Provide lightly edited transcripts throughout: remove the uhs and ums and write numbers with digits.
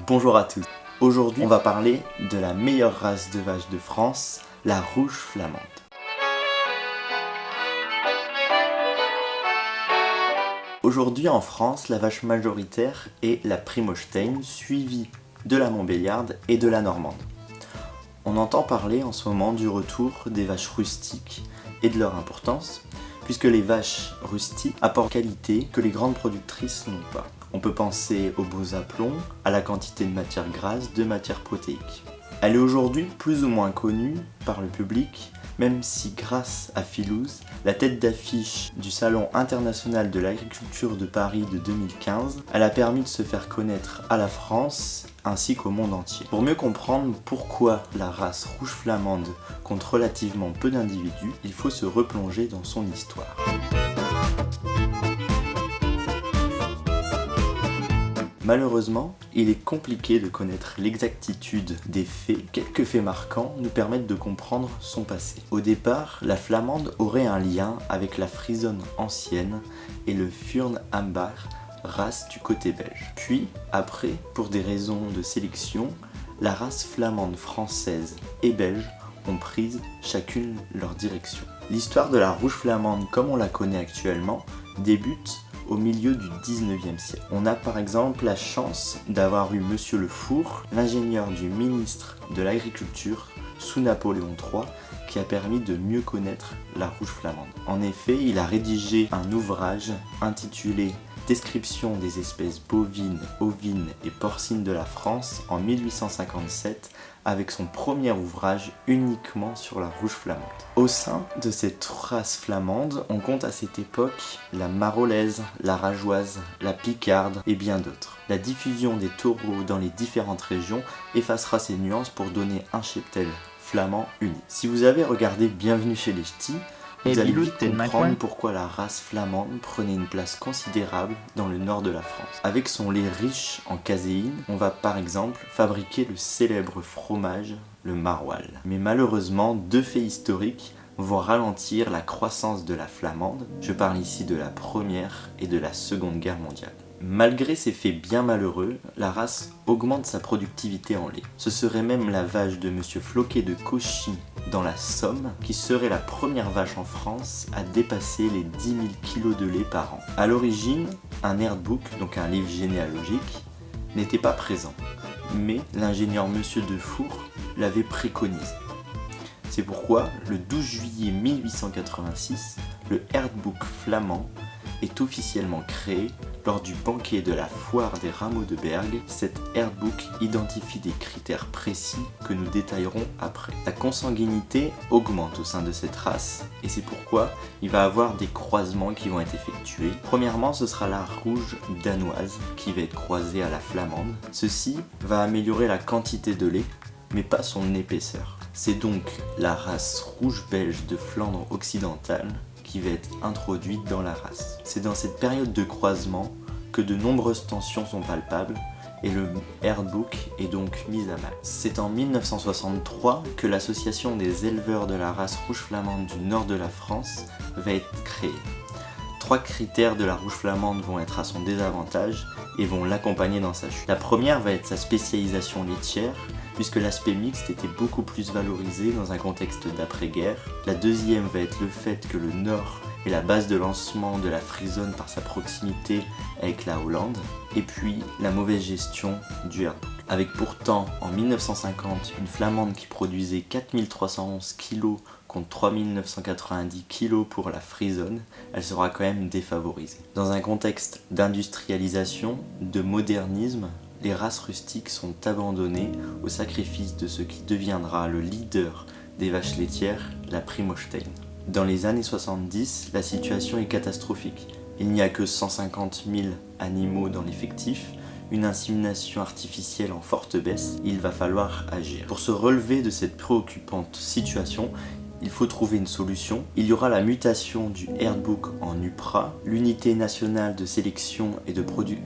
Bonjour à tous. Aujourd'hui, on va parler de la meilleure race de vache de France, la rouge flamande. Aujourd'hui en France, la vache majoritaire est la Primostein, suivie de la Montbéliarde et de la Normande. On entend parler en ce moment du retour des vaches rustiques et de leur importance, puisque les vaches rustiques apportent qualité que les grandes productrices n'ont pas. On peut penser aux beaux aplombs, à la quantité de matière grasse, de matière protéique. Elle est aujourd'hui plus ou moins connue par le public, même si grâce à Philouz, la tête d'affiche du Salon international de l'agriculture de Paris de 2015, elle a permis de se faire connaître à la France ainsi qu'au monde entier. Pour mieux comprendre pourquoi la race rouge flamande compte relativement peu d'individus, il faut se replonger dans son histoire. Malheureusement, il est compliqué de connaître l'exactitude des faits. Quelques faits marquants nous permettent de comprendre son passé. Au départ, la flamande aurait un lien avec la frisonne ancienne et le Furnes-Ambar, race du côté belge. Puis, après, pour des raisons de sélection, la race flamande française et belge ont pris chacune leur direction. L'histoire de la rouge flamande comme on la connaît actuellement débute au milieu du 19e siècle. On a par exemple la chance d'avoir eu Monsieur Le Four, l'ingénieur du ministre de l'Agriculture sous Napoléon III, qui a permis de mieux connaître la rouge flamande. En effet, il a rédigé un ouvrage intitulé Description des espèces bovines, ovines et porcines de la France en 1857 avec son premier ouvrage uniquement sur la rouge flamande. Au sein de cette race flamande, on compte à cette époque la marolaise, la rageoise, la picarde et bien d'autres. La diffusion des taureaux dans les différentes régions effacera ces nuances pour donner un cheptel flamand unique. Si vous avez regardé Bienvenue chez les Ch'tis, vous allez vite comprendre pourquoi la race flamande prenait une place considérable dans le nord de la France. Avec son lait riche en caséine, on va par exemple fabriquer le célèbre fromage, le maroilles. Mais malheureusement, deux faits historiques vont ralentir la croissance de la flamande. Je parle ici de la Première et de la Seconde Guerre mondiale. Malgré ces faits bien malheureux, la race augmente sa productivité en lait. Ce serait même la vache de Monsieur Floquet de Cauchy dans la Somme qui serait la première vache en France à dépasser les 10 000 kg de lait par an. A l'origine, un herdbook, donc un livre généalogique, n'était pas présent, mais l'ingénieur Monsieur Defour l'avait préconisé. C'est pourquoi, le 12 juillet 1886, le herdbook flamand est officiellement créé lors du banquet de la foire des rameaux de Bergue. Cet herdbook identifie des critères précis que nous détaillerons après. La consanguinité augmente au sein de cette race et c'est pourquoi il va y avoir des croisements qui vont être effectués. Premièrement, ce sera la rouge danoise qui va être croisée à la flamande. Ceci va améliorer la quantité de lait mais pas son épaisseur. C'est donc la race rouge belge de Flandre occidentale qui va être introduite dans la race. C'est dans cette période de croisement que de nombreuses tensions sont palpables et le herdbook est donc mis à mal. C'est en 1963 que l'association des éleveurs de la race rouge flamande du nord de la France va être créée. 3 critères de la rouge flamande vont être à son désavantage et vont l'accompagner dans sa chute. La première va être sa spécialisation laitière, puisque l'aspect mixte était beaucoup plus valorisé dans un contexte d'après-guerre. La deuxième va être le fait que le Nord est la base de lancement de la frisonne par sa proximité avec la Hollande. Et puis la mauvaise gestion du herdbook. Avec pourtant en 1950 une flamande qui produisait 4311 kg contre 3990 kg pour la frisonne, elle sera quand même défavorisée. Dans un contexte d'industrialisation, de modernisme, les races rustiques sont abandonnées au sacrifice de ce qui deviendra le leader des vaches laitières, la Primostein. Dans les années 70, la situation est catastrophique. Il n'y a que 150 000 animaux dans l'effectif, une insémination artificielle en forte baisse, il va falloir agir. Pour se relever de cette préoccupante situation, il faut trouver une solution. Il y aura la mutation du herdbook en UPRA, l'unité nationale de sélection et de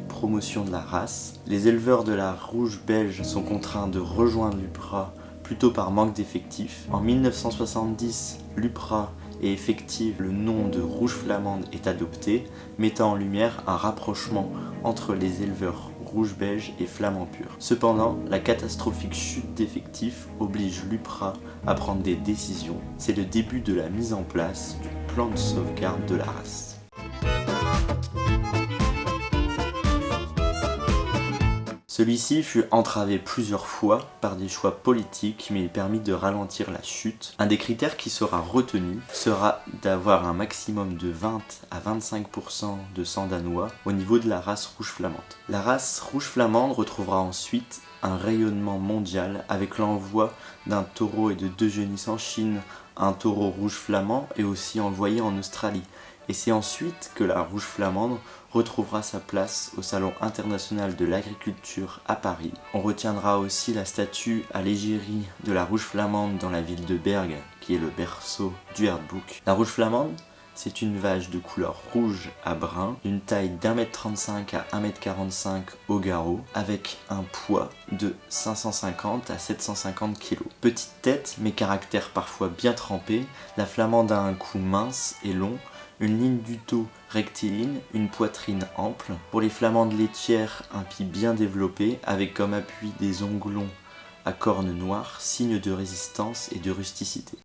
promotion de la race. Les éleveurs de la rouge belge sont contraints de rejoindre l'UPRA plutôt par manque d'effectifs. En 1970, l'UPRA est effective, le nom de rouge flamande est adopté, mettant en lumière un rapprochement entre les éleveurs rouge-beige et flamand pur. Cependant, la catastrophique chute d'effectifs oblige l'UPRA à prendre des décisions. C'est le début de la mise en place du plan de sauvegarde de la race. Celui-ci fut entravé plusieurs fois par des choix politiques, mais il permit de ralentir la chute. Un des critères qui sera retenu sera d'avoir un maximum de 20 à 25% de sang danois au niveau de la race rouge flamande. La race rouge flamande retrouvera ensuite un rayonnement mondial avec l'envoi d'un taureau et de 2 genisses en Chine, un taureau rouge flamand est aussi envoyé en Australie. Et c'est ensuite que la rouge flamande retrouvera sa place au Salon international de l'agriculture à Paris. On retiendra aussi la statue à l'égérie de la rouge flamande dans la ville de Bergue, qui est le berceau du herdebook. La rouge flamande, c'est une vache de couleur rouge à brun, d'une taille d'1m35 à 1m45 au garrot, avec un poids de 550 à 750 kg. Petite tête, mais caractère parfois bien trempé, la flamande a un cou mince et long, une ligne du dos rectiligne, une poitrine ample. Pour les flamandes laitières, un pied bien développé, avec comme appui des ongles à cornes noires, signe de résistance et de rusticité.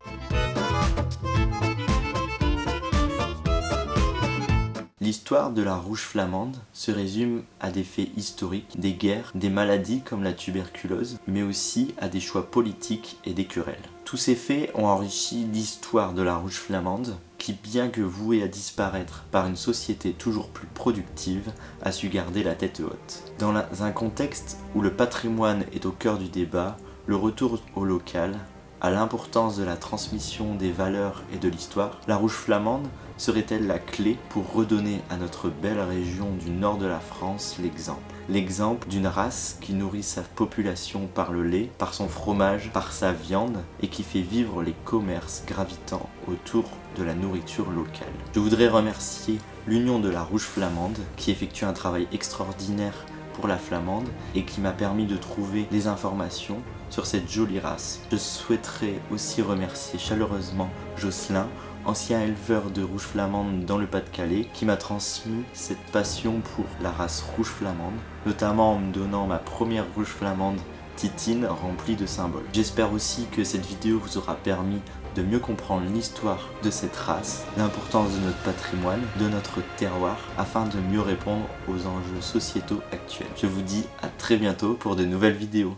L'histoire de la rouge flamande se résume à des faits historiques, des guerres, des maladies comme la tuberculose, mais aussi à des choix politiques et des querelles. Tous ces faits ont enrichi l'histoire de la rouge flamande, qui, bien que vouée à disparaître par une société toujours plus productive, a su garder la tête haute. Dans un contexte où le patrimoine est au cœur du débat, le retour au local, à l'importance de la transmission des valeurs et de l'histoire, la rouge flamande serait-elle la clé pour redonner à notre belle région du nord de la France l'exemple? L'exemple d'une race qui nourrit sa population par le lait, par son fromage, par sa viande et qui fait vivre les commerces gravitant autour de la nourriture locale. Je voudrais remercier l'Union de la Rouge Flamande qui effectue un travail extraordinaire pour la flamande et qui m'a permis de trouver des informations sur cette jolie race. Je souhaiterais aussi remercier chaleureusement Jocelyn, ancien éleveur de rouge flamande dans le Pas-de-Calais, qui m'a transmis cette passion pour la race rouge flamande, notamment en me donnant ma première rouge flamande Titine remplie de symboles. J'espère aussi que cette vidéo vous aura permis de mieux comprendre l'histoire de cette race, l'importance de notre patrimoine, de notre terroir, afin de mieux répondre aux enjeux sociétaux actuels. Je vous dis à très bientôt pour de nouvelles vidéos.